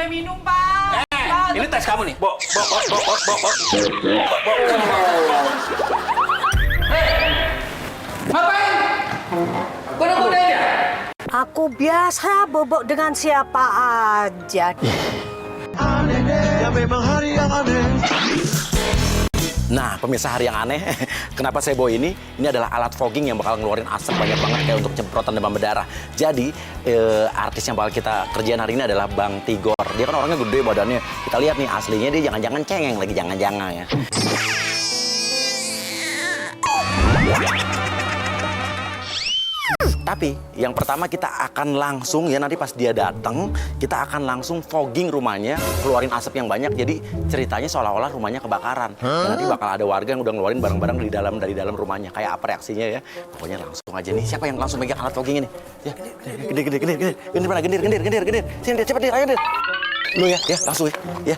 minum, Pak. Ini tes kamu nih. Bo. Ngapain? Goda-godain ya? Aku biasa bobok dengan siapa aja. Ya memang hari yang aneh. Nah, pemirsa hari yang aneh, kenapa saya bawa ini? Ini adalah alat fogging yang bakal ngeluarin asap banyak banget kayak untuk cemprotan demam berdarah. Jadi, artis yang bakal kita kerjain hari ini adalah Bang Tigor. Dia kan orangnya gede badannya. Kita lihat nih, aslinya dia jangan-jangan cengeng lagi, jangan-jangan ya. Tapi yang pertama kita akan langsung ya nanti pas dia datang kita akan langsung fogging rumahnya, keluarin asap yang banyak. Jadi ceritanya seolah-olah rumahnya kebakaran. Dan nanti bakal ada warga yang udah ngeluarin barang-barang dari dalam rumahnya. Kayak apa reaksinya ya? Pokoknya langsung aja nih. Siapa yang langsung megang alat fogging ini? Ya, gendir. Sini cepet ayo dir. Lu ya, langsung ya.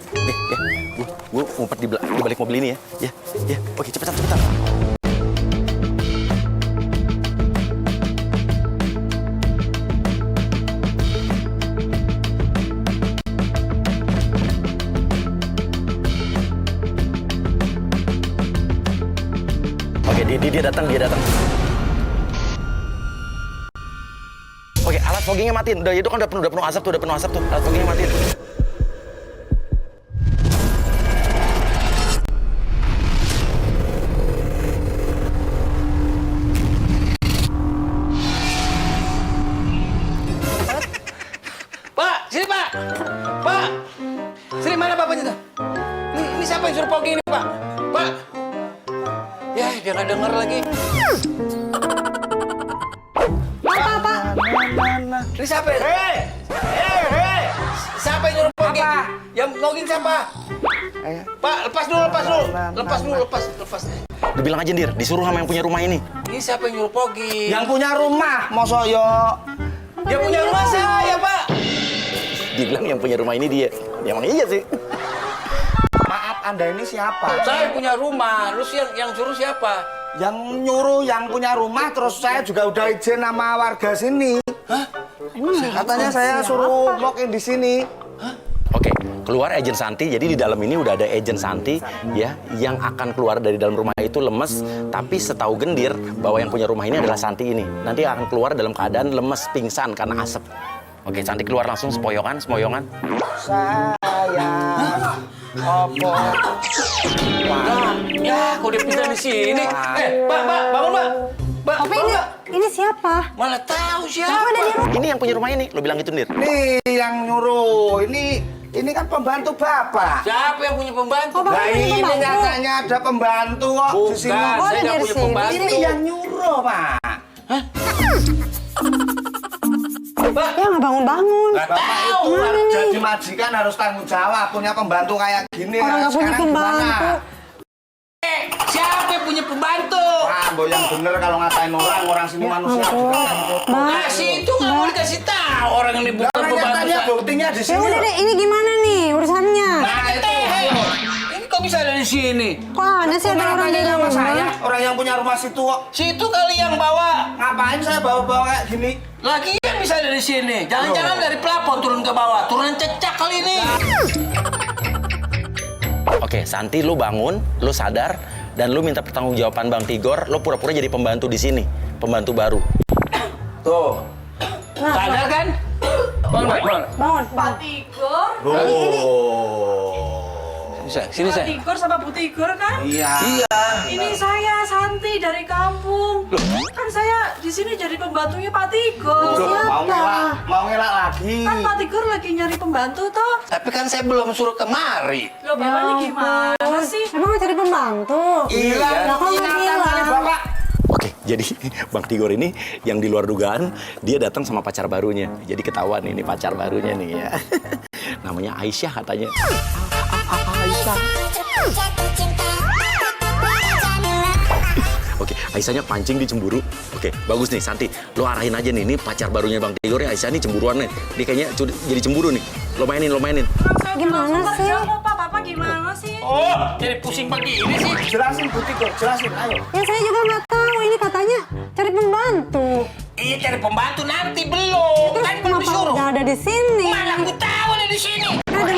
Gua ngumpet di balik mobil ini ya. Oke, cepetan. Dia datang. Oke, alat foggingnya matiin. Udah itu kan udah penuh asap tuh, Alat foggingnya matiin. Pak, sini Pak. Pak. Sini mana bapaknya tuh? Ini siapa yang suruh fogging ini, Pak? Pak. Ya, dia nggak denger lagi. Apa? Ini siapa? Hei! Siapa yang nyuruh fogging? Yang fogging siapa? Pak, lepas dulu. Lepas. Dibilang aja Dir, disuruh sama yang punya rumah ini. Ini siapa yang nyuruh fogging? Yang punya rumah, mosok yo. Yang punya rumah saya, Pak. Dibilang yang punya rumah ini dia. Ya, emang iya sih. Maaf, Anda ini siapa? Saya punya rumah. Lu yang suruh siapa? Yang nyuruh yang punya rumah, terus saya juga udah izin sama warga sini. Hah? Katanya saya suruh login di sini. Oke, keluar agent Santi. Jadi di dalam ini udah ada agent Santi ya yang akan keluar dari dalam rumah itu lemes, tapi setahu Gendir bahwa yang punya rumah ini adalah Santi ini. Nanti akan keluar dalam keadaan lemes, pingsan karena asap. Oke, Santi keluar langsung semoyongan. Saya opo. Ya, kok dia pindah di sini? Pak, bangun, Pak. Tapi ini siapa? Mana tahu siapa? Ada di rumah. Ini yang punya rumah ini, lo bilang gitu Dir. Nih yang nyuruh, ini kan pembantu Bapak. Siapa yang punya pembantu? Oh, Bapak Nah punya ini pembantu? nyatanya ada pembantu kok di sini. Bukan, Oh, saya ada nggak di punya sini. pembantu. Ini yang nyuruh, Pak. Pak, Ya nggak bangun-bangun. nggak Bapak tahu. itu Mana nih? jadi majikan harus tanggung jawab. Punya pembantu kayak gini. Orang nggak punya sekarang gimana? pembantu. Siapa yang punya pembantu? Ah, Mbok yang bener kalau ngatain orang sini manusia juga kan kotor. Kasih itu nggak mau dikasih tahu orang ini bukan Orang pembantu nyatanya saya. buktinya di Ya sini. udah deh, ini gimana nih urusannya? Nah, itu ini kok bisa ada di sini? Kok ada sih ada orang di Sama saya, rumah? orang yang punya rumah situ kok. Situ kali yang bawa. Ngapain saya bawa-bawa kayak gini? Lagi yang bisa ada di sini. Jangan-jangan dari pelapon turun ke bawah. Turunan cecak kali ini. Oke, Santi lu bangun, lu sadar dan lu minta pertanggungjawaban Bang Tigor, lu pura-pura jadi pembantu di sini, pembantu baru. Tuh. Sadar kan? Bangun. Pak Tigor. Sini Pak saya. Tigor sama Bu Tigor kan? Iya. Ini saya Santi dari kampung. Kan saya di sini jadi pembantunya Pak Tigor. Mau ngelak lagi. Kan Pak Tigor lagi nyari pembantu toh. Tapi kan saya belum suruh kemari. Loh, Bapak ini gimana sih? Emang mau cari pembantu? Iya, Lah, kok nggak ingatan kali bilang? Bapak. Oke, jadi Bang Tigor ini yang di luar dugaan, dia datang sama pacar barunya. Jadi ketahuan ini pacar barunya nih ya. Namanya Aisyah katanya. Oke, Aisyahnya pancing di cemburu. Oke, bagus nih Santi. Lo arahin aja nih, ini pacar barunya Bang Tigor ya. Aisyah nih cemburuan nih. Dia kayaknya jadi cemburu nih. Lo mainin. Gimana sih? Jawab Pak, Bapak gimana sih? Oh, jadi pusing begini sih. Jelasin Bu Tigor, jelasin ayo. Ya saya juga nggak tahu. Ini katanya cari pembantu. Iya, cari pembantu nanti belum. Terus Kan belum kenapa disuruh. udah ada di sini? Mana aku tahu ada di sini. Ada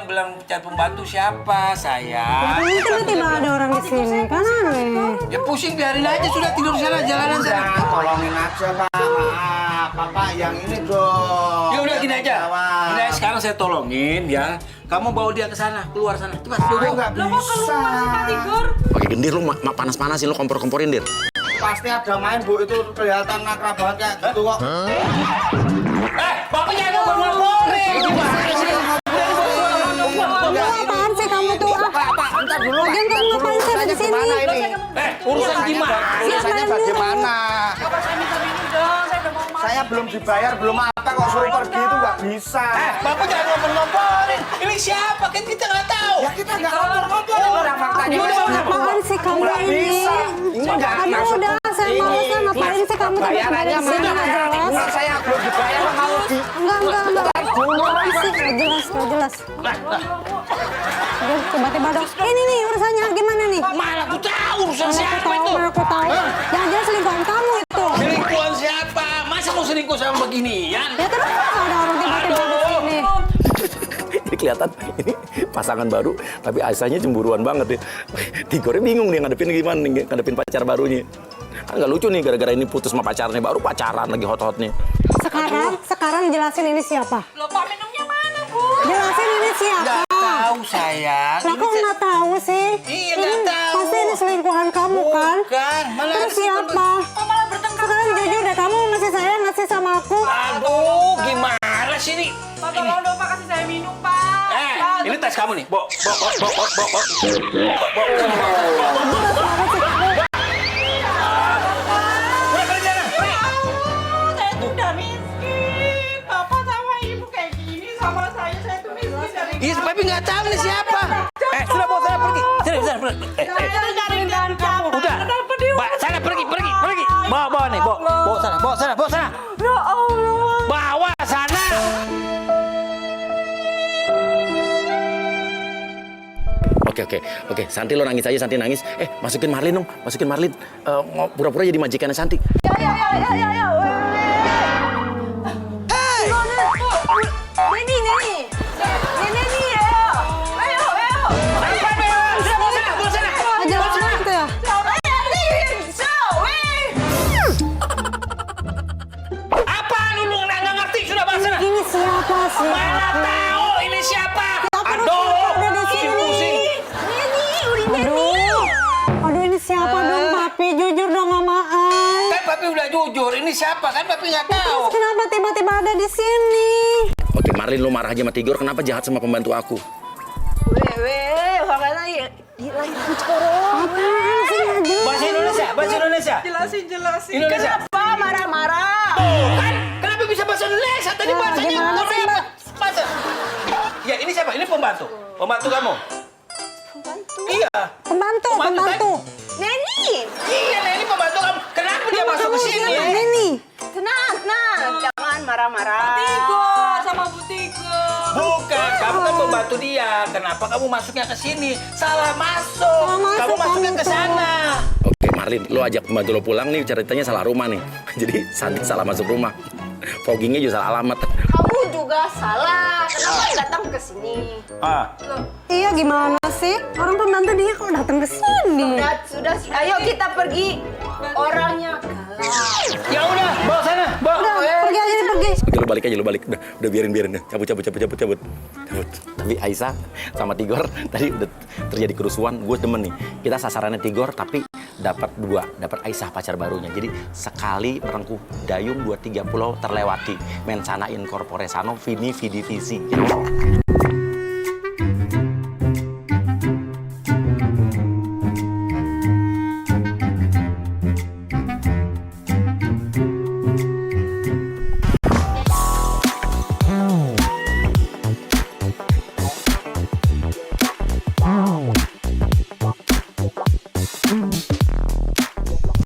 yang bilang cari pembantu siapa, sayang? Ini tiba-tiba ada orang di sini, kan aneh. Ya pusing, biarin aja, sudah tidur sana, jalanan sana. Udah, tolongin aja Pak. Maaf, Bapak yang ini dong. Ya udah gini aja. Jawab. Ini sekarang saya tolongin ya. Kamu bawa dia ke sana, keluar sana. Cepat, Aduh, nggak Lo kok bisa. keluar sih Pak Tigor? Pakai gendir lu panas-panasin lu kompor-komporin, Dir. Pasti ada main Bu, itu kelihatan akrab banget kayak gitu kok. Bapak jangan ngomong-ngomongin. Apaan sih kamu tuh? Pak, entar dulu. Lagian kamu ngapain sih ada di sini? Gimana ini? Urusan gimana? Urusannya bagaimana? Bapak saya minta minum dong, saya udah mau makan. Saya belum dibayar, belum apa kok suruh pergi itu nggak bisa. Bapak jangan ngomong-ngomongin. Ini siapa? Kan kita nggak tahu. Ya kita nggak ngobrol-ngobrol orang faktanya. Apaan sih kamu Nggak ini? bisa. Enggak, Aduh maksud udah, saya males lah. Ngapain sih kamu tiba-tiba ada di sini? Nggak jelas. Enggak, saya belum dibayar mau di. Enggak. Apa sih? Nggak jelas. Aduh, tiba-tiba dong. Ini nih urusannya gimana nih? Mana aku tahu urusan Mana siapa aku itu? tahu, mana aku tahu. Jangan-jangan selingkuhan kamu itu. Selingkuhan siapa? Masa mau selingkuh sama beginian? Ya terus ada orang tiba-tiba di sini. Ini kelihatan ini pasangan baru, tapi Aisyahnya cemburuan banget deh. Tigornya bingung nih ngadepin gimana nih, ngadepin pacar barunya. Kan nggak lucu nih gara-gara ini putus sama pacarnya, baru pacaran lagi hot-hotnya. Sekarang jelasin ini siapa? Loh Pak, minumnya mana Bu? Jelasin ini siapa? Tahu sayang. Lah kok nggak tahu sih? Iya, Ini nggak tahu. Pasti ini selingkuhan kamu kan? Bukan, malah Terus siapa? Kok malah bertengkar? Sekarang jujur deh, kamu masih sayang nggak sih sama aku? Aduh, gimana sih ini? Pak, tolong dong Pak, kasih saya minum Pak. Pak, Ini tes kamu nih. Bo. saya tuh udah miskin. Bapak sama Ibu kayak gini sama saya tuh miskin dari Iya, tapi nggak tahu nih siapa. Sudah bawa sana pergi. Sana pergi. saya cari dan kamu. Udah. Mbak, sana pergi. Bawa nih, bawa sana. Ya Allah. Bawa sana. Oke. Santi lo nangis aja, Santi nangis. Masukin Marlin dong, pura-pura jadi majikannya Santi. Ya. Neni ya. Ayo. Aja mana itu ya? Apa lu nggak ngerti? Sudah bawa sana. Ini siapa sih? Mana tahu ini siapa? Ada di sini. Aduh ini siapa dong Papi? Jujur dong sama Ai. Kan Papi udah jujur. Ini siapa? Kan Papi nggak tahu. Terus kenapa tiba-tiba ada di sini? Oke, Marlin lo marah aja sama Tigor, kenapa jahat sama pembantu aku? Apaan sih aja? Bahasa Indonesia. Jelasin. Indonesia. Kenapa marah-marah? Kan kenapa bisa bahasa Indonesia? Tadi bahasanya gimana sih, Korea. Bahasa. Ya, ini siapa? Ini pembantu. Pembantu kamu. Iya. Pembantu. Neni. Iya, ini pembantu kamu. Kenapa dia masuk ke sini? Ini. Tenang, jangan marah-marah. Tigor sama Bu Tigor. Bukan, kamu kan pembantu dia. Kenapa kamu masuknya ke sini? Salah masuk. Kamu masuknya ke sana. Oke, Marlin, lo ajak pembantu lo pulang nih, ceritanya salah rumah nih. Jadi Santi salah masuk rumah. Foggingnya juga salah alamat. Kamu juga salah. Kenapa datang ke sini? Iya gimana sih? Orang pembantu dia kok datang ke sini? Sudah. Ayo kita pergi. Orangnya kalah. Ya udah, bawa sana. Udah, pergi aja nih, pergi. Oke, lo balik aja, Udah biarin. Cabut. Tapi Aisyah sama Tigor tadi udah terjadi kerusuhan, gue demen nih. Kita sasarannya Tigor, tapi dapat Aisyah pacar barunya. Jadi sekali merengkuh dayung 2-3 pulau terlewati. Mensana in corpore sano, vini vidi visi.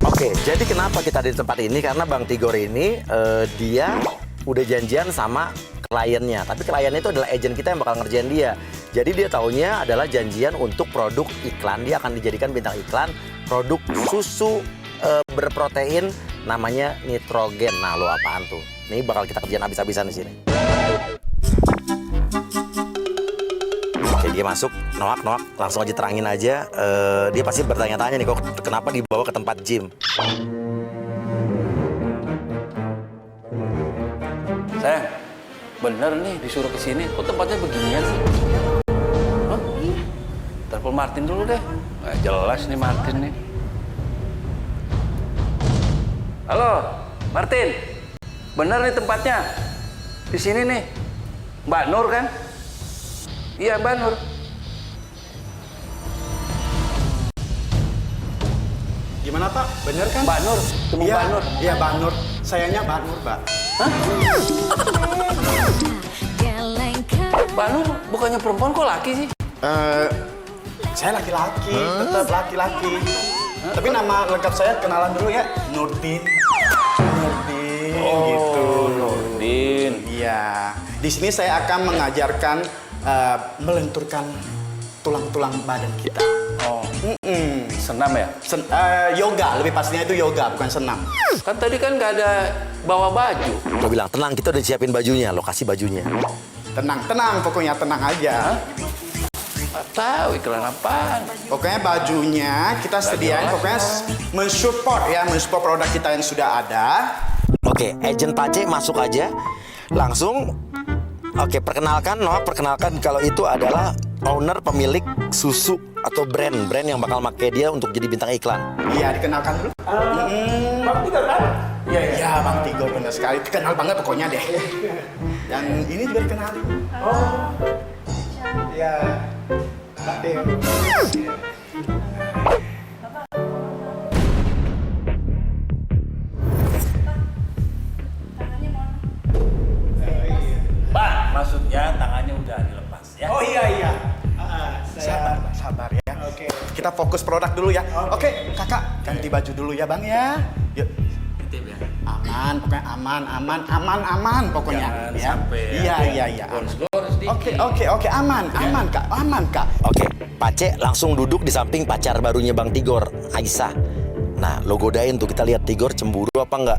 Oke, jadi kenapa kita ada di tempat ini? Karena Bang Tigor ini dia udah janjian sama kliennya. Tapi kliennya itu adalah agen kita yang bakal ngerjain dia. Jadi dia taunya adalah janjian untuk produk iklan. Dia akan dijadikan bintang iklan produk susu berprotein namanya nitrogen. Nah, lo apaan tuh? Ini bakal kita kerjain habis-habisan di sini. Oke, dia masuk. Noak, langsung aja terangin aja. Dia pasti bertanya-tanya nih, kok kenapa dibawa ke tempat gym? Sayang, bener nih disuruh ke sini. Kok tempatnya beginian sih? Hah? Telepon Martin dulu deh. Nggak jelas nih Martin nih. Halo, Martin. Bener nih tempatnya. Di sini nih. Mbak Nur kan? Iya, Mbak Nur. Gimana Pak? Bener kan? Mbak Nur, temu Iya, Mbak Nur. iya Mbak Nur. Sayanya Mbak Nur, Mbak. Mbak Nur bukannya perempuan kok laki sih? Saya laki-laki, tetap laki-laki. Tapi nama lengkap saya kenalan dulu ya, Nurdin. Nurdin, gitu. Nurdin. Iya. Di sini saya akan mengajarkan melenturkan tulang-tulang badan kita. Oh, senam ya? Yoga, lebih pastinya itu yoga, bukan senam. Kan tadi kan nggak ada bawa baju. Lo bilang, tenang, kita udah siapin bajunya, lokasi bajunya. Tenang, pokoknya tenang aja. Nggak tahu iklan apaan. Pokoknya bajunya kita sediain, pokoknya mensupport produk kita yang sudah ada. Oke, agent Pace masuk aja. Langsung, oke, perkenalkan kalau itu adalah owner pemilik susu atau brand yang bakal pakai dia untuk jadi bintang iklan. Iya, dikenalkan dulu. Bang Tigor kan? Iya, Bang Tigor benar sekali. Kenal banget pokoknya deh. Yang ini juga dikenal. Oh. Iya. Bang Tigor. Mbak, maksudnya tangannya udah dilepas ya? Oh iya. Sabar ya. Oke. Kita fokus produk dulu ya. Oke, Kakak ganti baju dulu ya, Bang ya. Yuk. Aman, pokoknya aman pokoknya. Jangan ya. sampai Iya. gores dikit. Oke, aman Kak. Oke, Pace langsung duduk di samping pacar barunya Bang Tigor, Aisyah. Nah, lo godain tuh, kita lihat Tigor cemburu apa enggak.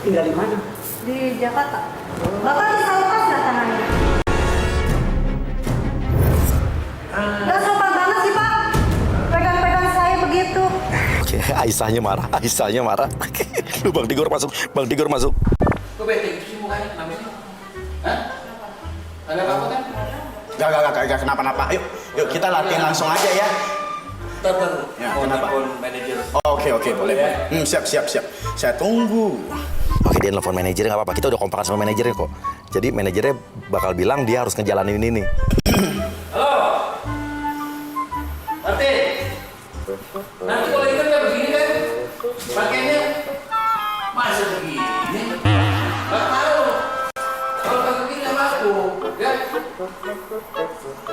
Tinggal di mana? Di Jakarta. Bapak bisa lepas nggak tangannya? Nggak sopan banget sih Pak. Pegang-pegang saya begitu. Oke, Aisyahnya marah. Lu Bang Tigor masuk. Kok bete gitu sih mukanya? Kenapa sih? Hah? Ada apa-apa kan? Gak kenapa-napa. Yuk kita latihan langsung aja ya. Ntar. Ya, Mau kenapa? telepon manajer. Oke, boleh. Siap. Saya tunggu. Oke, dia nelfon manajernya nggak apa-apa. Kita udah kompakan sama manajernya kok. Jadi manajernya bakal bilang dia harus ngejalanin ini nih. Halo? Martin? Nanti kalau ikut ya begini kan? Pakainya masa begini? Nggak tahu. Kalau pakai begini sama aku, ya?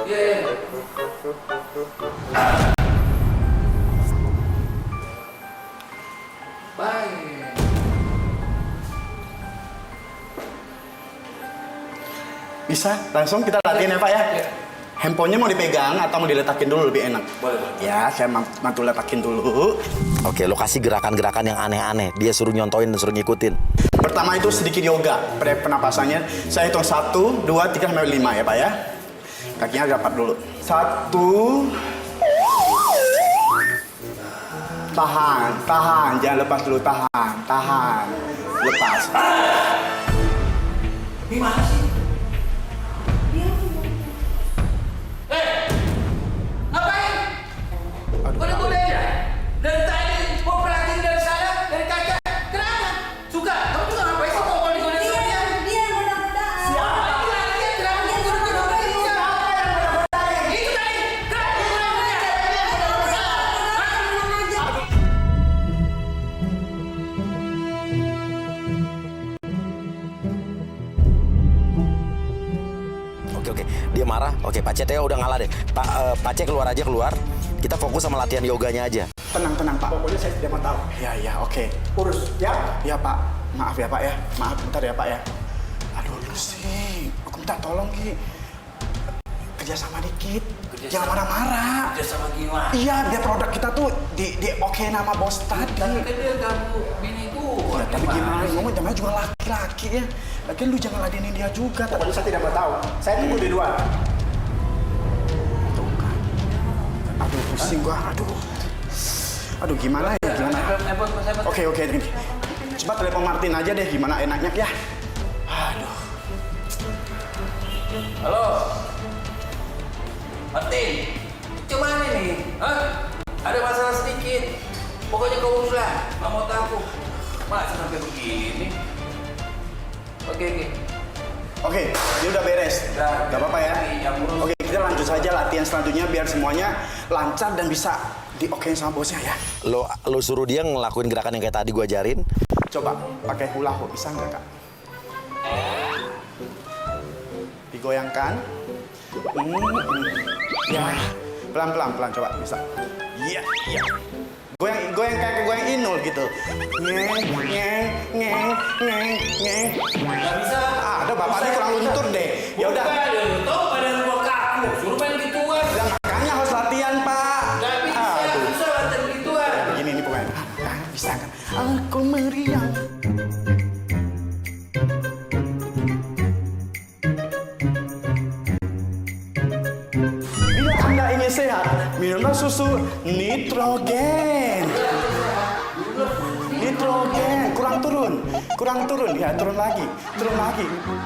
Iya. Bye. Bisa, langsung kita latihan ya Pak ya. Handphonenya mau dipegang atau mau diletakin dulu lebih enak? Boleh. Ya, saya mantu letakin dulu. Oke, lokasi gerakan-gerakan yang aneh-aneh. Dia suruh nyontoin dan suruh ngikutin. Pertama itu sedikit yoga, penapasannya. Saya hitung 1, 2, 3, sampai 5 ya Pak ya. Kakinya rapat dulu. 1. Tahan. Jangan lepas dulu, tahan. Lepas. Gimana sih? Ngapain? Boleh-boleh ya? Dari tadi mau perhatiin dari sana, dari kaca. Kenapa? Suka? Kamu juga ngapain sih mau godain dia? Dia mudah-mudahan. Siapa lagi lagi? Kenapa mau godain dia? Itu tadi. Kenapa godain Oke, dia marah. Oke, Pace Teo udah ngalah deh. Pace keluar. Kita fokus sama latihan yoganya aja. Tenang Pak. Pokoknya saya tidak mau tahu. Ya, oke. Urus ya? Ya Pak. Maaf ya Pak ya. Maaf bentar ya Pak ya. Aduh lu sih. Aku minta tolong Ki. Kerjasama dikit. Jangan marah-marah. Kerjasama gimana? Iya, biar produk kita tuh di oke nama bos tadi. Tapi kan dia ganggu bini gua. tapi gimana? Ngomong namanya juga laki-laki ya. Lagian lu jangan ladenin dia juga. Tapi saya tidak mau tahu. Saya tunggu di luar. Tuh kan. Aduh, pusing gua. Aduh, gimana ya? Gimana? Oke, ini. Coba telepon Martin aja deh. Gimana enaknya ya? Aduh. Halo. Martin. Gimana nih? Hah? Ada masalah sedikit. Pokoknya kau urus lah. Nggak mau tahu. Masa sampai begini? Oke, ini udah beres. Gak apa-apa ya. Oke, kita lanjut saja latihan selanjutnya biar semuanya lancar dan bisa diokein sama bosnya ya. Lo suruh dia ngelakuin gerakan yang kayak tadi gua ajarin. Coba pakai hula hoop, bisa nggak kak? Digoyangkan. Ya, pelan-pelan coba bisa. Iya. Goyang kayak goyang Inul gitu. Ngeng. nggak bisa. Ada bapaknya kurang luntur deh. Ya udah. Tahu badan gua kaku. Suruh main gituan. Ya, makanya harus latihan Pak. Nggak bisa latihan gituan. Begini nih pokoknya. Bisa kan? Aku meriang. Bila Anda ingin sehat, minumlah susu nitrogen. Kurang turun. Ya, turun lagi.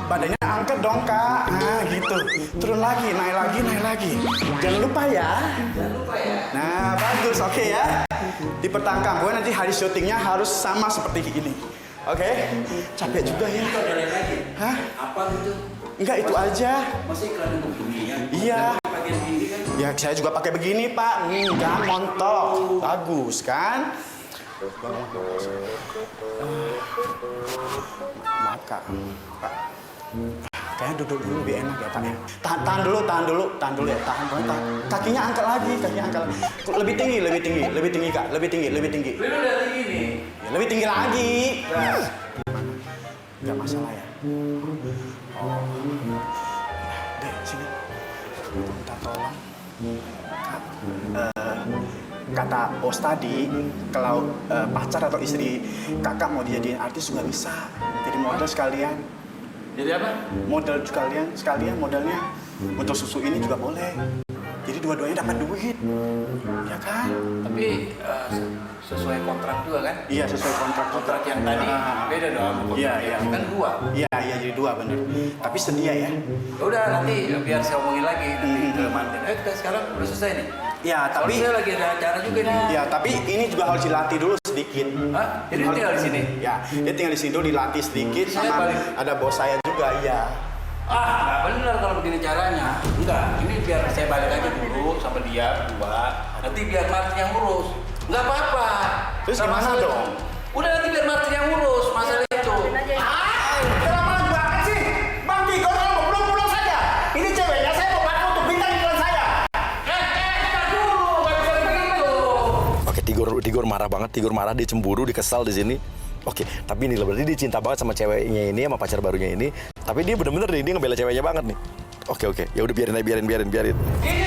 Badannya angkat dong, Kak. Nah, gitu. Turun lagi, naik lagi. Jangan lupa ya. Nah, bagus. Oke ya. Dipertahankan. Pokoknya nanti hari syutingnya harus sama seperti ini. Oke? Capek juga ya. Hah? Apa gitu? Enggak, itu aja. Masih iklan yang begini ya? Iya. Pakai begini kan? Ya, saya juga pakai begini, Pak. Enggak montok. Bagus, kan? Maaf, Kak. Pak. Kayaknya duduk dulu lebih enak ya, Pak ya. Tahan dulu ya. Tahan. Kakinya angkat lagi. Lebih tinggi, Kak. Lebih tinggi. Lu udah tinggi nih. Ya, lebih tinggi lagi. Enggak masalah ya. Oh. Dek, sini. Minta tolong. Kata bos tadi, kalau pacar atau istri kakak mau dijadiin artis juga bisa. Jadi model sekalian. Jadi apa? Model sekalian modelnya. Untuk susu ini juga boleh. Jadi dua-duanya dapat duit. Ya kan? Tapi sesuai kontrak juga kan? Iya, sesuai kontrak Yang tadi beda dong. Iya. Kan dua. Iya, jadi dua bener. Tapi sedia ya. Udah nanti biar saya omongin lagi nanti ke Martin. Kita sekarang udah selesai nih. Ya, tapi saya lagi ada acara juga nih. ya, tapi ini juga harus dilatih dulu sedikit. Hah? Jadi tinggal di sini? Ya, dia tinggal di sini dulu dilatih sedikit Saya sama balik. ada bos saya juga, ya. Nggak bener kalau begini caranya. Enggak, ini biar saya balik aja dulu sama dia berdua. Nanti biar Martin yang urus. Nggak apa-apa. Terus Nggak gimana masalah. dong? Udah nanti biar Martin yang urus masalah itu. Kelamaan banget sih. Bang Tigor, kamu belum pulang saja. Ini ceweknya saya mau pakai untuk bintang iklan saya. Ntar dulu, nggak bisa begitu. Oke, Tigor marah banget. Tigor marah, dia cemburu, dia kesal di sini. Oke, tapi ini berarti dia cinta banget sama ceweknya ini, sama pacar barunya ini. Tapi dia bener-bener dia ngebela ceweknya banget nih. Oke. Ya udah biarin. Ini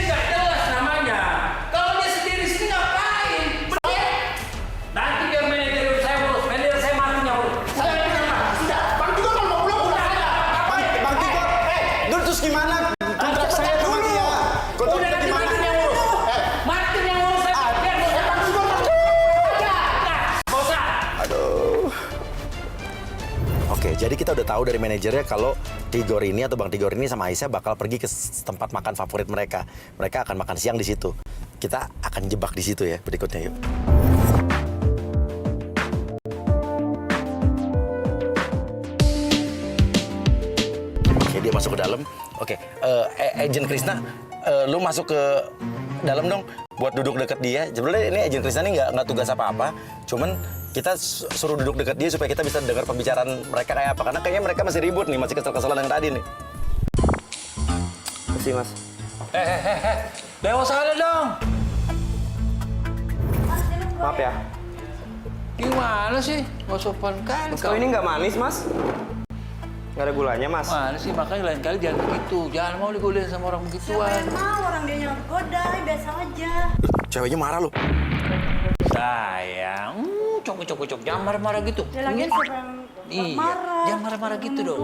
nggak jelas namanya. Kalau dia sendiri sini ngapain? Nanti biar manajer saya urus. Manajer saya Martin yang urus. Saya Sudah, Bang Tigor kalau mau pulang pulang saja. Bang Tigor, dulu terus gimana? Kontrak saya sama dia. Udah nanti Martin yang urus. Martin yang urus saya. Biar saya Bang Tigor. Nggak usah. Oke, jadi kita udah tahu dari manajernya kalau Tigor ini atau Bang Tigor ini sama Aisyah bakal pergi ke tempat makan favorit mereka. Mereka akan makan siang di situ. Kita akan jebak di situ ya berikutnya, yuk. Oke, dia masuk ke dalam. Oke, Agent Krisna, lu masuk ke dalam dong buat duduk deket dia. Sebenarnya ini Agent Krisna ini nggak tugas apa-apa, cuman kita suruh duduk dekat dia supaya kita bisa dengar pembicaraan mereka kayak apa. Karena kayaknya mereka masih ribut nih, masih kesel-keselan yang tadi nih. Kasih, Mas. Dewasa ada dong. Maaf ya. Gimana sih? Nggak sopan kali. Mas, kalau ini nggak manis, Mas. Nggak ada gulanya, Mas. Mana sih? Makanya lain kali jangan begitu. Jangan mau digodain sama orang begituan. Mau orang dia yang goda, biasa aja. Ceweknya marah loh. Sayang, Cok. Jangan marah-marah gitu. Ya lagi siapa yang Iya, marah? jangan marah-marah gitu dong.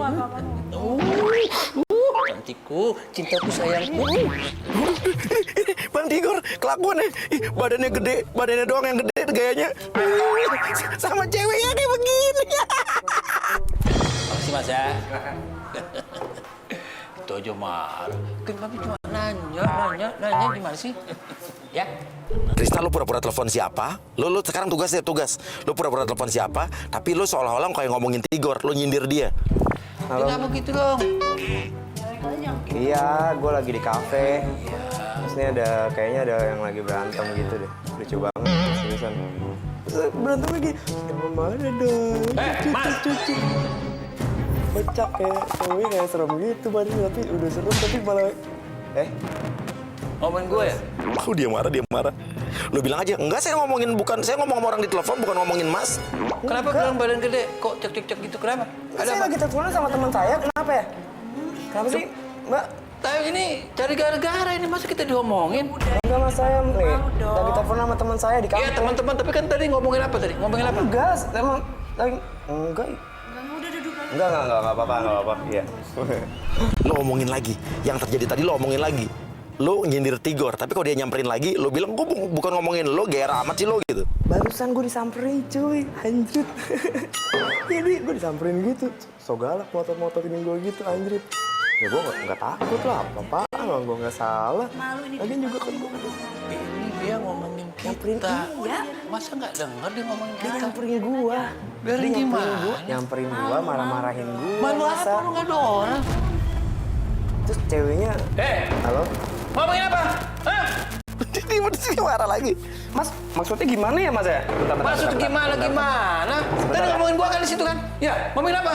Cantikku, cintaku, sayangku. Bang Tigor, kelakuannya badannya gede, badannya doang yang gede gayanya. Sama ceweknya kayak begini. Makasih Mas ya. Itu aja marah. Kan kami cuma nanya gimana sih? Ya. Krisna, lu pura-pura telepon siapa? Lu sekarang tugas. Lu pura-pura telepon siapa? Tapi lu seolah-olah kayak ngomongin Tigor, lu nyindir dia. Dia nggak begitu dong. Iya, gue lagi di kafe. Terus ini kayaknya ada yang lagi berantem gitu deh. Lucu banget, seriusan. Terus berantem lagi. Emang mana dong? Mas! Becak kayak cewek kayak serem gitu badannya, tapi udah serem tapi malah Ngomongin gue ya? Dia marah. Lu bilang aja, enggak, saya ngomong sama orang di telepon, bukan ngomongin Mas. Kenapa bilang badan gede? Kok cek gitu? Kenapa? saya lagi teleponan sama teman saya, kenapa ya? Kenapa sih, Mbak? Tapi ini cari gara-gara ini, masa kita diomongin? Enggak mas, saya nih lagi telepon sama teman saya di kafe. Iya teman-teman, tapi kan tadi ngomongin apa tadi? Ngomongin apa? Enggak, emang lagi enggak. Enggak apa-apa, iya. Lo omongin lagi, yang terjadi tadi lo omongin lagi. Lo nyindir Tigor, tapi kalau dia nyamperin lagi, lo bilang, gue bukan ngomongin lo, gaya amat sih lo gitu. Barusan gue disamperin cuy, anjir. Jadi gue disamperin gitu, so galak motor-motorin gue gitu, anjir. Ya gue nggak takut lah, apa-apaan lah, gue nggak salah. Lagian juga kan gue Ini dia ngomongin kita. Iya. Masa nggak dengar dia ngomongin dia kita? nyamperin gue. Biarin gimana? Nyamperin gue, marah-marahin gue. Malu apa? Lu nggak ada orang. Terus ceweknya, halo? Ngomongin apa? Hah? Dia marah lagi. Mas, maksudnya gimana ya mas ya? Bentar, Maksud gimana? Tadi ngomongin gua kan di situ kan? Ya, ngomongin apa?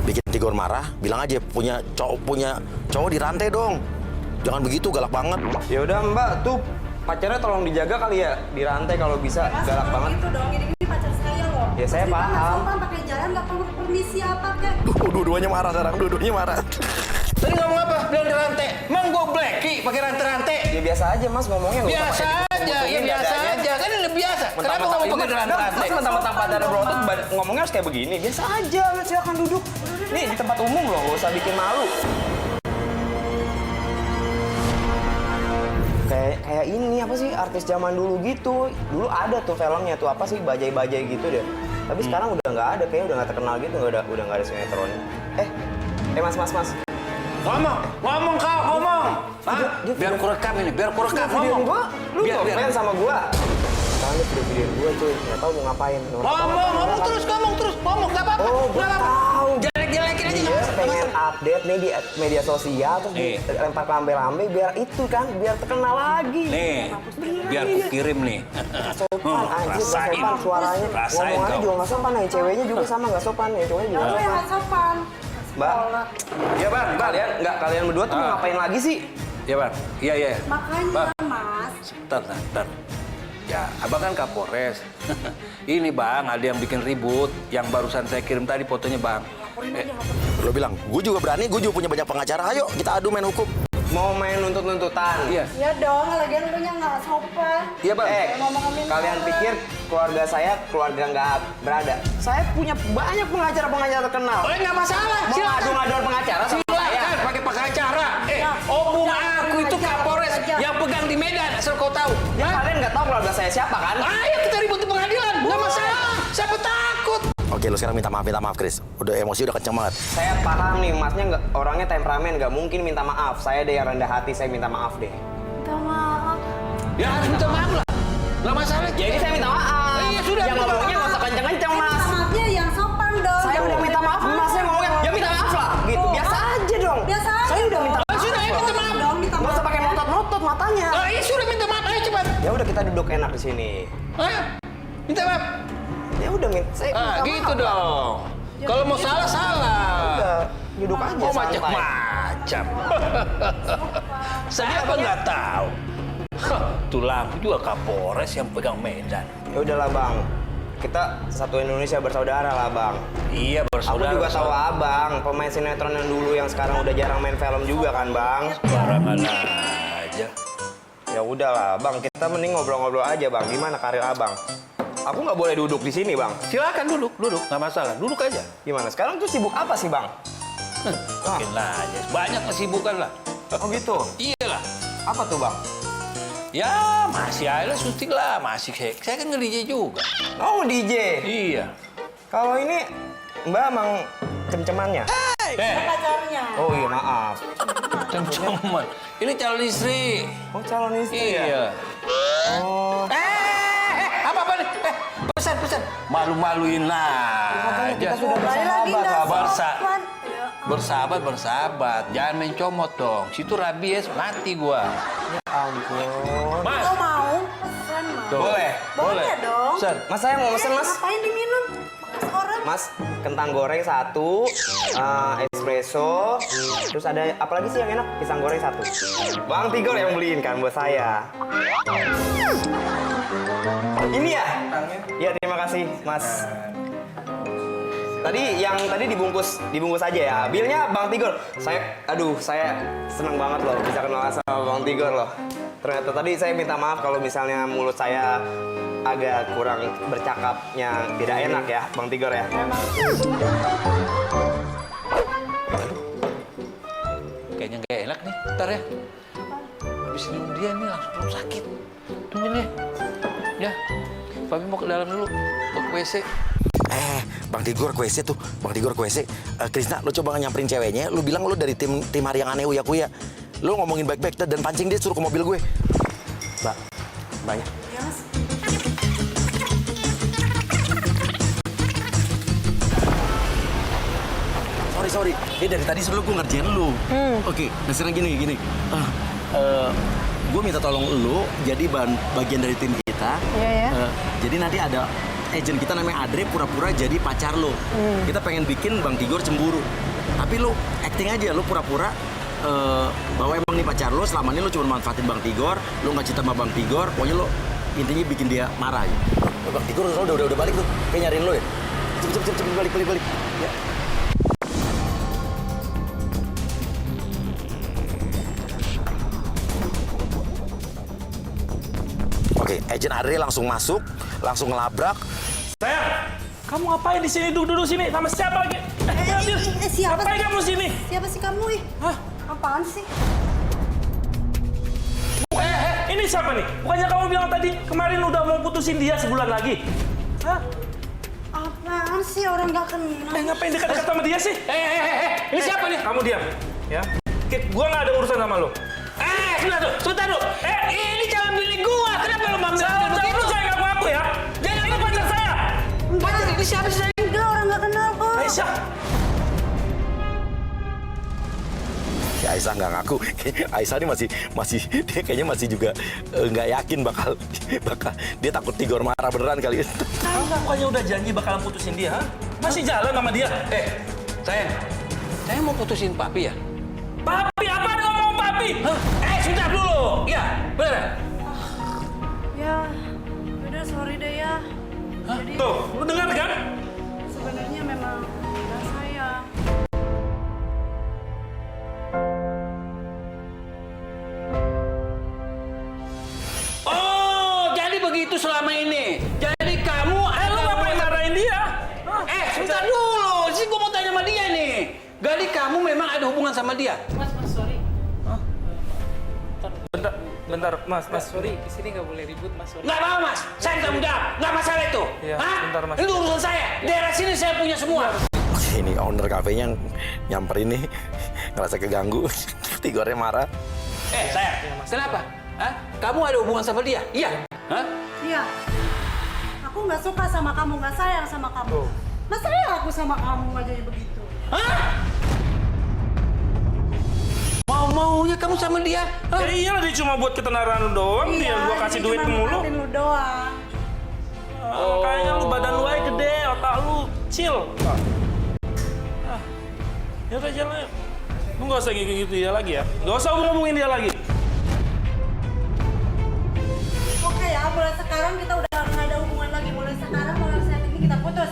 Bikin Tigor marah, bilang aja punya cowok dirantai dong. Jangan begitu, galak banget. Ya udah mbak, tuh pacarnya tolong dijaga kali ya, dirantai kalau bisa, galak banget. Itu dong, ini pacar saya loh. Ya saya paham. Sopan pakai jalan nggak perlu permisi apa kek. Dua-duanya marah sekarang, dua-duanya marah. Tadi ngomong apa? Bilang di rantai. Emang gua blackie pakai rantai-rantai. Ya biasa aja mas ngomongnya. nggak usah Biasa pakai aja, ya biasa aja. Kan ini biasa. Kenapa ngomong pakai rantai? Mas mentang-mentang pacarnya berotot ngomongnya harus kayak begini. Biasa aja, silakan duduk. Nih di tempat umum loh, nggak usah bikin malu. Kayak ini apa sih artis zaman dulu gitu. Dulu ada tuh filmnya tuh apa sih bajai-bajai gitu deh. Tapi sekarang udah nggak ada, kayaknya udah nggak terkenal gitu, udah nggak ada sinetronnya. Mas. Ngomong kau, ngomong. Biar ku rekam ini, biar ku rekam. Videoin Ngomong. gua, lu Biar. ngefans sama gua. Sekarang lu videoin gua cuy, nggak tahu mau ngapain. Ngomong terus, ngomong. Nggak apa-apa. Oh, gua tahu. Jelek-jelekin aja. Dia pengen update nih di media sosial terus lempar ke lambe-lambe biar itu kan, biar terkenal lagi. Nih, biar ku kirim nih. Sopan, anjir, nggak Rasain. sopan suaranya. Rasain Ngomongannya kau. juga nggak sopan, yang ceweknya juga sama nggak sopan, ya cowoknya juga nggak sopan. sopan. Mbak, ya bang, kalian berdua tuh mau ngapain lagi sih? Iya, Bang. Iya. Makanya mas. Bentar. Ya, abang kan Kapolres. Ini bang, ada yang bikin ribut. Yang barusan saya kirim tadi fotonya bang. Lo bilang, gue juga berani, gue juga punya banyak pengacara. Ayo kita adu main hukum. Mau main nuntut-nuntutan? Iya. Ya dong, lagian lu nya nggak sopan. Iya bang. Kalian pikir keluarga saya keluarga nggak berada? Saya punya banyak pengacara terkenal. Oh, nggak masalah. Mau Silakan. ngadu-ngaduan pengacara sama saya? Silakan pakai pengacara. Obung aku itu Kapolres yang pegang di Medan. Asal kau tahu. Ya kalian nggak tahu keluarga saya siapa kan? Ayo kita ribut di pengadilan. Nggak masalah. Siapa takut? Oke, lo sekarang minta maaf, Chris. Udah emosi, udah kenceng banget. Saya paham nih, masnya orangnya temperamen, nggak mungkin minta maaf. Saya deh yang rendah hati, saya minta maaf deh. Minta maaf. Ya harus minta maaf lah. Nggak masalah. Jadi saya minta maaf. Iya, sudah, Yang minta ngomongnya maaf. nggak usah kenceng-kenceng, mas. Maafnya yang sopan dong. Saya udah minta maaf, masnya ngomongnya, ya minta maaf lah. Gitu, biasa aja dong. Biasa aja Saya udah minta Oh, sudah, minta maaf. dong, minta Nggak maaf. usah pakai melotot-melotot matanya. Oh, iya sudah minta maaf. Ayo cepat. Ya udah kita duduk enak di sini. Hah? Minta maaf. Ya udah saya minta Gitu maaf. dong. Kalau mau salah. Udah, duduk aja Oh santai. macam-macam. Saya apa nggak tahu. Tulang juga Kapolres yang pegang Medan. Ya udahlah bang, kita satu Indonesia bersaudara lah bang. Iya Aku bersaudara. juga tahu abang, pemain sinetron yang dulu yang sekarang udah jarang main film juga kan bang. Barangan aja. Ya udahlah, Bang. Kita mending ngobrol-ngobrol aja, Bang. Gimana karir Abang? Aku nggak boleh duduk di sini, Bang. Silakan duduk, nggak masalah. Duduk aja. Gimana? Sekarang tuh sibuk apa sih, Bang? Mungkin lah aja. Banyak kesibukan lah. Oh gitu. Iyalah. Apa tuh, Bang? Ya masih aja lah syuting lah. Masih saya kan nge-DJ juga. Oh, DJ. Iya. Kalau ini Mbak emang cem-cemannya? Pacarnya. Oh iya, maaf. Cem-ceman. Ini calon istri. Oh, calon istri ya? Iya. Oh. Apa nih? Pesan. Malu-maluin lah. Kita sudah bersahabat, Bersahabat. Jangan main comot dong. Situ rabies mati gua. Ya ampun. Mas. Kau mau pesan, Mas? Boleh. Boleh dong. Sen. Mas, saya mau pesen, Mas. Ngapain diminum? Bekas orang. Mas, kentang goreng 1, espresso, terus ada apa lagi sih yang enak? Pisang goreng 1. Bang Tigor yang beliin kan buat saya. Ini ya? Iya, terima kasih, Mas. Tadi dibungkus aja ya. Bilnya Bang Tigor. Saya senang banget loh bisa kenal sama Bang Tigor loh. Ternyata tadi saya minta maaf kalau misalnya mulut saya agak kurang bercakapnya tidak enak ya, Bang Tigor ya. Kayaknya nggak enak nih. Ntar ya. Habis minum dia nih langsung sakit. Tungguin nih. Ya. Papi mau ke dalam dulu. Mau ke WC. Bang Tigor ke WC tuh. Bang Tigor ke WC. Krisna, lu coba nyamperin ceweknya. Lu bilang lu dari tim hari yang aneh uya-kuya. Lu ngomongin baik-baik dan pancing dia suruh ke mobil gue. Mbak, banyak. Ya, Mas. Sorry. Dari tadi selalu gue ngerjain lu. Oke, nah sekarang gini. Gue minta tolong lu jadi bagian dari tim kita. Iya, ya. Jadi nanti ada agent kita namanya Adre pura-pura jadi pacar lo. Kita pengen bikin Bang Tigor cemburu. Tapi lu acting aja, lu pura-pura bahwa emang nih pacar lo, selama ini lo cuma manfaatin Bang Tigor, lo nggak cinta sama Bang Tigor, pokoknya lo intinya bikin dia marah aja. Bang Tigor udah balik tuh, kayak nyariin lo ya. Cepet balik. Ya. Oke, agent Adre langsung masuk, langsung ngelabrak. Sayang, kamu ngapain di sini? Duduk sini sama siapa lagi? Siapa Ngapain sih? kamu sini? Siapa sih kamu, ih? Hah? Apaan sih? Ini siapa nih? Bukannya kamu bilang tadi kemarin udah mau putusin dia sebulan lagi? Hah? Apaan sih orang gak kenal? Ngapain dekat-dekat sama dia sih? Ini siapa nih? Kamu diam, ya. Gua nggak ada urusan sama lo. Sebentar dulu. Ini calon bini gua. Kenapa lo manggil Calon begitu? saya nggak ngaku ya? Jangan Ini pacar saya. Pacar ini siapa sih? Enggak, orang gak kenal kok. Aisyah. Si Aisyah nggak ngaku. Aisyah ini masih dia kayaknya masih juga nggak yakin bakal dia takut Tigor marah beneran kali. Kamu bukannya udah janji bakalan putusin dia, ha? Masih jalan sama dia? Saya mau putusin papi ya? Papi, apa yang ngomong papi? Hah? Sebentar dulu. Iya, bener. Ya, udah sorry deh ya. Jadi Tuh, lu dengar kan? sebenarnya memang nggak sayang. Oh, jadi begitu selama ini. Jadi kamu Lu ngapain marahin dia? sebentar dulu. Sih gua mau tanya sama dia nih. Jadi kamu memang ada hubungan sama dia? Mas, sorry. Bentar, Mas. Sorry, di sini nggak boleh ribut, Mas. Sorry. Nggak mau, Mas. Saya tanggung jawab. Nggak masalah itu. Iya, Hah? bentar, Mas. Itu urusan saya. Daerah sini saya punya semua. Ini owner kafenya nyamperin nih, ngerasa keganggu. Tigornya marah. Sayang. Kenapa? Hah? Kamu ada hubungan sama dia? Iya. Hah? Iya. Aku nggak suka sama kamu, nggak sayang sama kamu. Masa ya aku sama kamu aja begitu? Hah? Mau-maunya kamu sama dia? Hah? Ya iyalah, dia cuma buat ketenaran lu doang, dia gua kasih duit mulu. Iya, lu doang. Kayaknya lu badan lu aja gede, otak lu kecil. Ya udah jalan yuk. Lu nggak usah gitu dia lagi ya. Nggak usah ngomongin dia lagi. Oke ya, mulai sekarang kita udah nggak ada hubungan lagi. Mulai sekarang, mulai saat ini kita putus.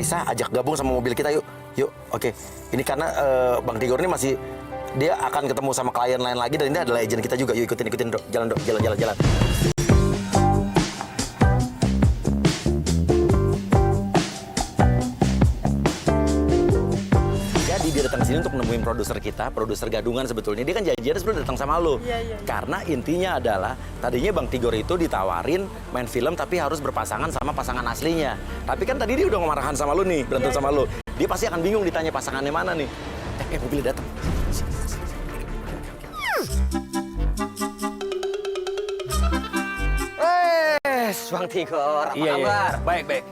Raisa ajak gabung sama mobil kita yuk. Yuk, oke. Ini karena Bang Tigor ini masih dia akan ketemu sama klien lain lagi dan ini adalah agent kita juga. Yuk ikutin Dok. Jalan Dok, jalan. Jadi dia datang sini untuk nemuin produser kita, produser gadungan sebetulnya. Dia kan janjian sebelum datang sama lo. Iya. Karena intinya adalah tadinya Bang Tigor itu ditawarin main film tapi harus berpasangan sama pasangan aslinya. Tapi kan tadi dia udah ngemarahan sama lo nih, berantem sama lo. Dia pasti akan bingung ditanya pasangannya mana nih. Mobilnya datang. Bang Tigor, apa kabar? Baik.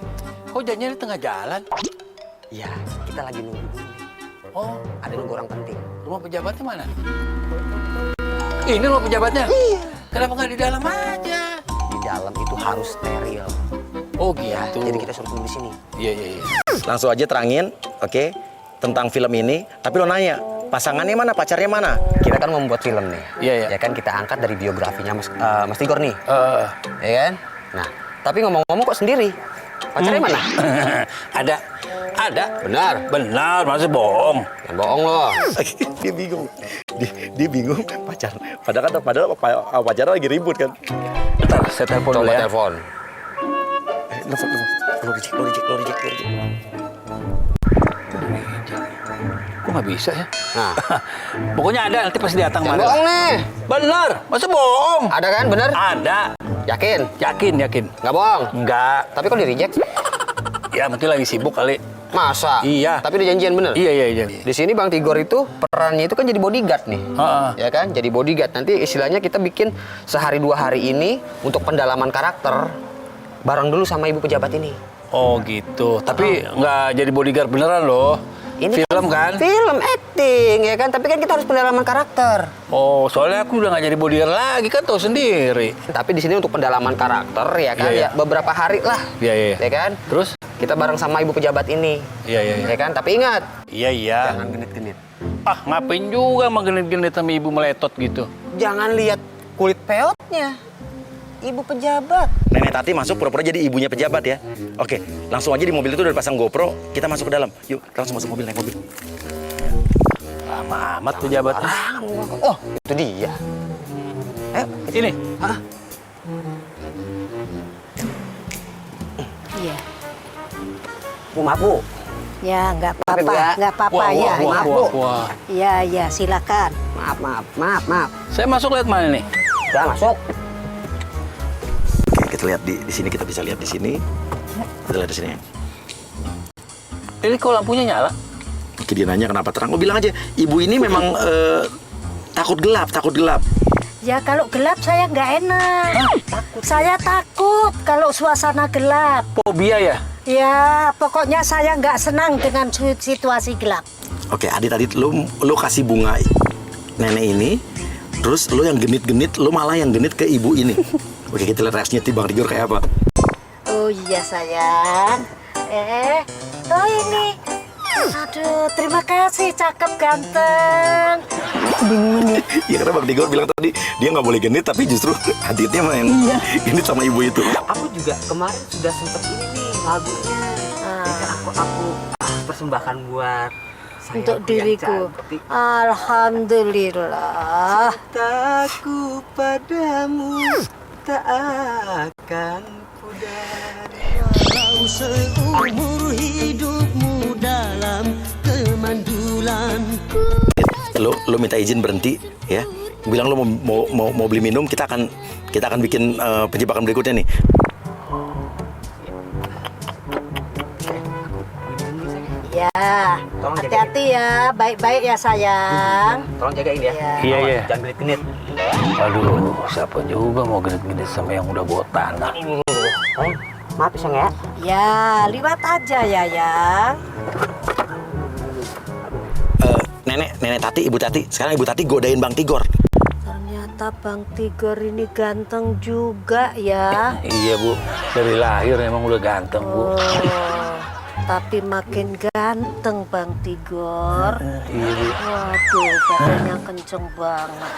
Kok janjian di tengah jalan? Iya, kita lagi nunggu dulu nih. Oh, Ada nunggu orang penting. rumah pejabatnya mana? Ini rumah pejabatnya? Iya. Kenapa nggak di dalam aja? Di dalam itu harus steril. Oh Ya, gitu. jadi kita suruh tunggu di sini. Iya. Langsung aja terangin, oke, tentang film ini. Tapi lo nanya, pasangannya mana, pacarnya mana? Kita kan mau membuat film nih. Iya. Ya kan kita angkat dari biografinya Mas Tigor nih. Ya kan? Nah, tapi ngomong-ngomong kok sendiri? Pacarnya mana? Ada. Benar. Masa bohong? Jangan bohong loh. Dia bingung. Dia bingung pacar. Padahal pacarnya lagi ribut kan. Bentar, saya telepon dulu Coba ya. telepon. Lo reject. Kok nggak bisa ya? Nah, Pokoknya ada, nanti pasti datang. jangan bohong nih. Benar, masa bohong? Ada kan? Bener? Ada. Yakin? Yakin. Nggak bohong? Enggak. Tapi kok di-reject? Ya, mungkin lagi sibuk kali. Masa? Iya. Tapi udah janjian bener? Iya. Di sini Bang Tigor itu perannya itu kan jadi bodyguard nih. Ya kan? Jadi bodyguard. Nanti istilahnya kita bikin sehari 2 hari ini untuk pendalaman karakter bareng dulu sama ibu pejabat ini. Oh gitu. Tapi nggak jadi bodyguard beneran loh. Ini Film kan? Film acting ya kan? Tapi kan kita harus pendalaman karakter. Oh, soalnya aku udah nggak jadi bodyguard lagi kan, tahu sendiri. Tapi di sini untuk pendalaman karakter ya kan? Iya. Ya beberapa hari lah. Iya. Ya kan? Terus? Kita bareng sama ibu pejabat ini. Iya. Ya kan? Tapi ingat, Iya. jangan genit-genit. Ah, ngapain juga mah genit-genit sama ibu meletot gitu? Jangan lihat kulit peotnya. Ibu pejabat. Nenek Tati masuk pura-pura jadi ibunya pejabat ya. Oke, langsung aja di mobil itu udah pasang GoPro. Kita masuk ke dalam. Yuk, langsung masuk mobil, naik mobil. Lama amat pejabatnya. Oh, itu dia. Ayo, Ini. Iya. Bu, maaf Bu. Ya, nggak Maaf, Bu, ya. apa-apa. Nggak apa-apa ya. Maaf, Bu. Wah. Iya, silakan. Maaf. Saya masuk lihat mana nih? Udah masuk. Oke, kita lihat di sini, kita bisa lihat di sini. Kita lihat di sini. Ini kok lampunya nyala? Oke, dia nanya kenapa terang. Oh, bilang aja, ibu ini memang takut gelap. Ya, kalau gelap saya nggak enak. Saya takut kalau suasana gelap. Fobia ya? Ya, pokoknya saya nggak senang dengan situasi gelap. Oke, Adit, lu kasih bunga nenek ini. Terus lu yang genit-genit, lu malah yang genit ke ibu ini. Oke, kita lihat reaksinya Bang Tigor kayak apa. Oh iya sayang. Oh ini. Aduh, terima kasih, cakep ganteng. Bingung dia. Iya, karena Bang Tigor bilang tadi dia nggak boleh genit, tapi justru Aditnya mah yang genit sama ibu itu. Aku juga kemarin sudah sempet ini nih lagunya. Ya kan aku persembahkan buat saya Untuk diriku. Alhamdulillah. Cintaku padamu tak akan pudar. Walau seumur hidupmu dalam kemandulan. Lu minta izin berhenti ya. Bilang lu mau beli minum, kita akan bikin penjebakan berikutnya nih. Ya, hati-hati ya, baik-baik ya sayang. Tolong jagain ya. Iya. Jangan genit-genit. Aduh, siapa juga mau genit-genit sama yang udah bawa tanah. Maaf Iseng ya. Ya, liwat aja ya yang. Nenek Tati, Ibu Tati. Sekarang Ibu Tati godain Bang Tigor. Ternyata Bang Tigor ini ganteng juga ya. Iya Bu, dari lahir emang udah ganteng Bu. Tapi makin ganteng Bang Tigor. Iya Bu. Waduh, badannya kenceng banget.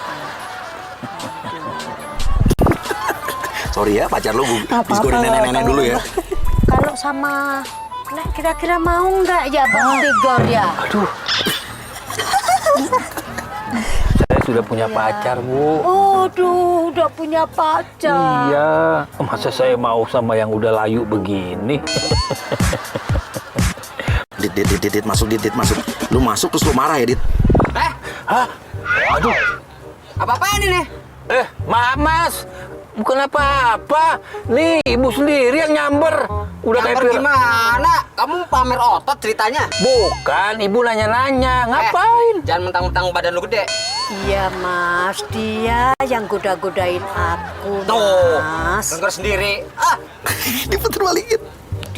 Sorry ya, pacar lu habis godain nenek-nenek dulu ya. Kalau sama Nah, kira-kira mau nggak ya Bang Tigor ya? Aduh. Saya sudah punya pacar, Bu. Aduh, udah punya pacar. Iya, masa saya mau sama yang udah layu begini? Dit, masuk, Dit, masuk. Lu masuk terus lu marah ya, Dit? Hah? Aduh. Apa-apaan ini? Maaf, Mas. Bukan apa-apa. Nih, ibu sendiri yang nyamber. Udah Nyamber gimana? Kamu pamer otot ceritanya? Bukan, ibu nanya-nanya. Ngapain? Jangan mentang-mentang badan lu gede. Iya Mas, dia yang goda-godain aku. Tuh, Mas. denger sendiri. Diputer balikin.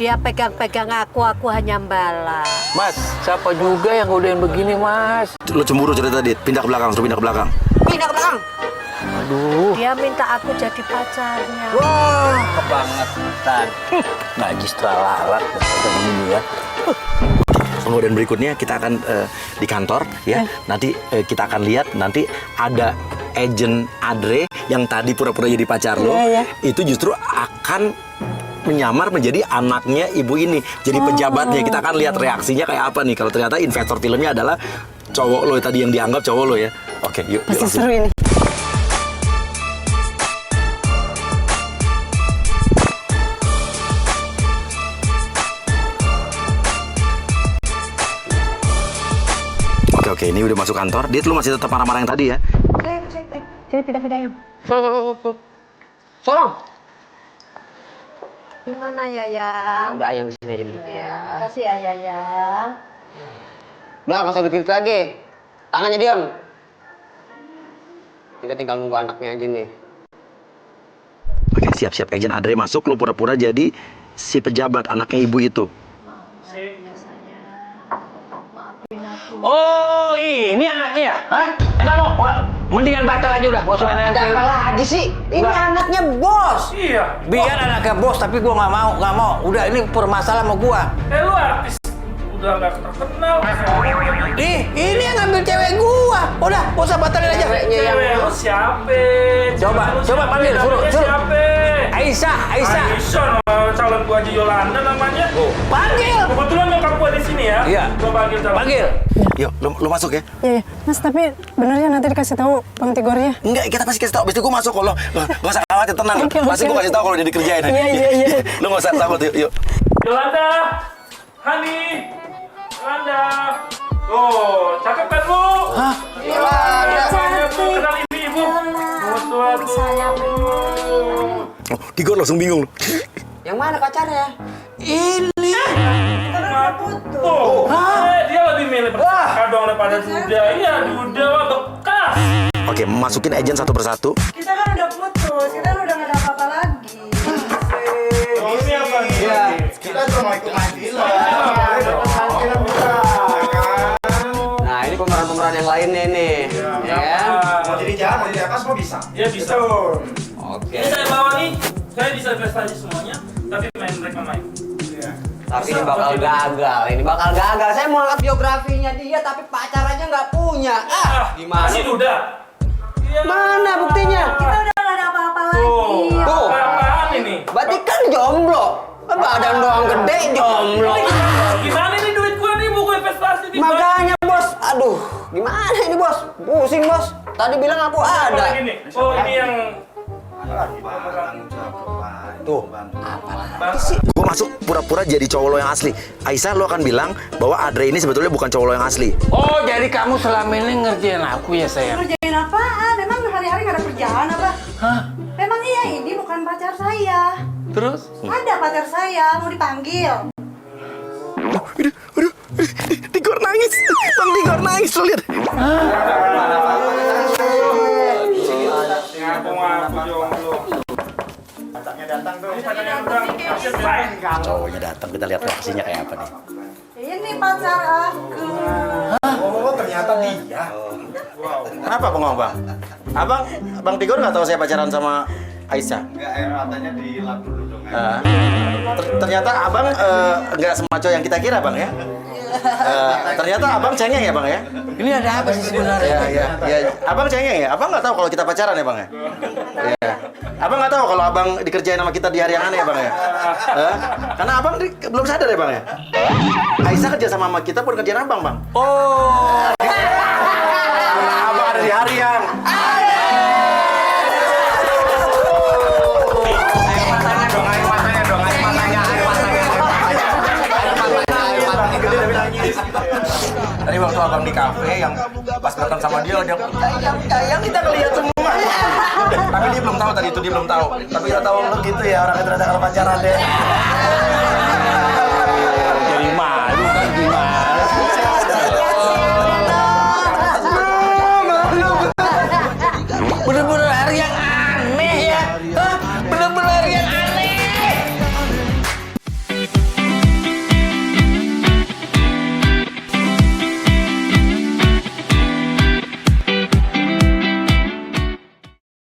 Dia pegang-pegang aku hanya balas. Mas, siapa juga yang godain begini, Mas? Lu cemburu cerita, Dit. Pindah ke belakang, suruh pindah ke belakang. Pindah ke belakang. Aduh. Dia minta aku jadi pacarnya. Wah, kebangetan. Najis terlalat begini ya. Kemudian berikutnya kita akan di kantor ya. Nanti kita akan lihat nanti ada agent Adre yang tadi pura-pura jadi pacar lo. Itu justru akan menyamar menjadi anaknya ibu ini, jadi pejabatnya. Kita akan lihat reaksinya kayak apa nih kalau ternyata investor filmnya adalah cowok lo tadi yang dianggap cowok lo ya. Oke, yuk. Pasti seru ini. Oke, ini udah masuk kantor. Dit, lu masih tetap marah-marah yang tadi ya? Saya tidak ayam. Sorong. Gimana ya, Yang? Udah ayam sini aja dulu. Ya, makasih ya, Yang. Udah, nggak usah dikit lagi. Tangannya diam. Kita tinggal nunggu anaknya aja nih. Oke, siap-siap. Agent Adre masuk, lu pura-pura jadi si pejabat, anaknya ibu itu. Oh, ini anaknya ya? Hah? Enggak mau. Mendingan batal aja udah. Bos main Ada apa lagi sih? Ini anaknya bos. Iya. Biar anaknya bos, tapi gua nggak mau. Udah, ini permasalahan sama gua. Lu artis udah nggak terkenal. Nih, ini yang ngambil cewek gua. Udah, gak usah batalin aja. Cewek lu siapa? Coba panggil, suruh. Siapa? Aisyah. Aisyah, calon gua aja Yolanda namanya. Panggil. Kebetulan nyokap gua di sini ya. Iya. Gua panggil calon. Panggil. Yuk, lu masuk ya? Iya, Mas, tapi bener ya nanti dikasih tahu Bang Tigornya? Enggak, kita pasti kasih tahu. Abis itu gue masuk kok lo. Gak usah khawatir, tenang. Oke, Pasti gue kasih tahu kalau dia dikerjain. Iya. Lu gak usah takut, yuk. Yolanda, Hani, Yolanda. Oh, cakep kan lu? Hah? Yolanda. Kenal ibu. Oh, Tigor langsung bingung lu. Yang mana pacarnya? Ini. Tuh, dia lebih milih percakapan dong daripada Duda. Iya, Duda bekas. Oke, masukin agent satu persatu. Kita kan udah putus, kita kan udah nggak ada apa-apa lagi. Oh, ini apa nih? Iya, kita cuma mau ikut main film. Nah, ini pemeran-pemeran yang lainnya nih. Ya kan? Mau jadi jahat, mau jadi apa, semua bisa. Ya bisa. Oke. Ini saya bawa nih. Saya bisa prestasi semuanya, tapi mereka main. Tapi ini bakal gagal. Saya mau angkat biografinya dia, tapi pacar aja nggak punya. Gimana? Masih Duda. Mana buktinya? Kita udah nggak ada apa-apa lagi. Tuh. Apaan ini? Berarti kan jomblo. Badan doang gede, jomblo. Gimana nih duit gua nih, buku investasi di bank? Makanya bos, aduh, gimana ini bos? Pusing bos. Tadi bilang aku ada. Apalagi nih? Oh, ini yang Tuh, gue masuk pura-pura jadi cowok lo yang asli. Aisyah, lo akan bilang bahwa Adre ini sebetulnya bukan cowok lo yang asli. Oh, jadi kamu selama ini ngerjain aku ya, sayang? Ngerjain apaan? Memang hari-hari nggak ada kerjaan apa? Hah? Memang iya ini bukan pacar saya. Terus? Ada pacar saya, mau dipanggil. Aduh, Tigor nangis. Bang Tigor nangis, lo lihat. ngaku jomblo. Cowoknya datang, kita lihat reaksinya kayak apa nih. Ini pacar aku. Oh, ternyata dia. Kenapa bengong, Bang? Bang Tigor nggak tahu saya pacaran sama Aisyah? Enggak, air matanya dilap dulu dong. Ternyata abang nggak semacam yang kita kira, Bang ya? Iya, Ternyata abang cengeng ya bang ya? Ini ada apa sih sebenarnya? Ya. Abang cengeng ya? Abang nggak tahu kalau kita pacaran ya bang ya? Iya. Abang nggak tahu kalau abang dikerjain sama kita di hari yang aneh ya bang ya? Karena abang belum sadar ya bang ya? Aisyah kerja sama kita pun kerjaan abang bang. Oh. Karena abang ada di hari yang Tadi waktu abang di kafe yang pas datang sama dia yang kita ngeliat semua. Tapi dia belum tahu tadi itu dia belum tahu. Tapi kita tahu lu gitu ya orangnya ternyata kalau pacaran deh.